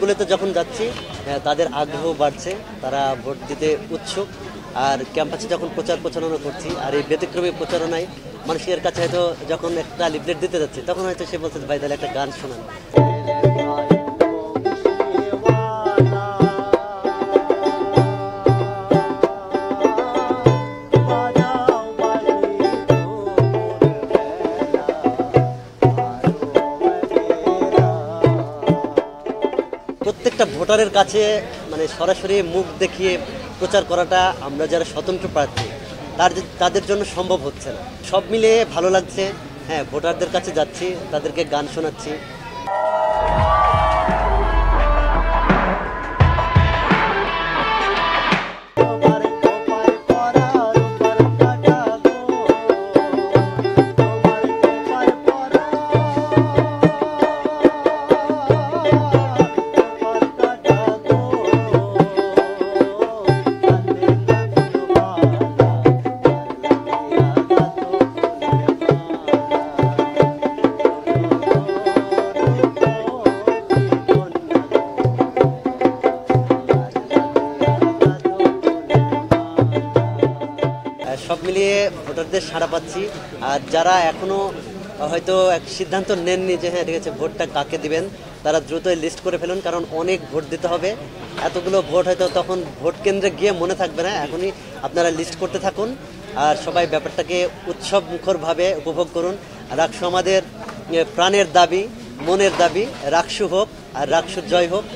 ক্যাম্পাসগুলোতে যখন যাচ্ছি তাদের আগ্রহ বাড়ছে, তারা ভোট দিতে উৎসুক। আর ক্যাম্পাসে যখন প্রচার প্রচারণা করছি, আর এই ব্যতিক্রমী প্রচারণায় মানুষের কাছে হয়তো যখন একটা লিফলেট দিতে যাচ্ছে, তখন হয়তো সে বলছে ভাই তাহলে একটা গান শোনান। প্রত্যেকটা ভোটারের কাছে মানে সরাসরি মুখ দেখিয়ে প্রচার করাটা আমরা যারা স্বতন্ত্র প্রার্থী তাদের জন্য সম্ভব হচ্ছে না। সব মিলিয়ে ভালো লাগছে। হ্যাঁ, ভোটারদের কাছে যাচ্ছি, তাদেরকে গান শোনাচ্ছি। সব মিলিয়ে ভোটারদের সাড়া পাচ্ছি। আর যারা এখনও হয়তো এক সিদ্ধান্ত নেননি যে হ্যাঁ ঠিক আছে ভোটটা কাকে দিবেন, তারা দ্রুতই লিস্ট করে ফেলুন, কারণ অনেক ভোট দিতে হবে। এতগুলো ভোট হয়তো তখন ভোট কেন্দ্রে গিয়ে মনে থাকবে না। এখনই আপনারা লিস্ট করতে থাকুন আর সবাই ব্যাপারটাকে উৎসব মুখরভাবে উপভোগ করুন। রাকসু আমাদের প্রাণের দাবি, মনের দাবি, রাকসু হোক আর রাকসুর জয় হোক।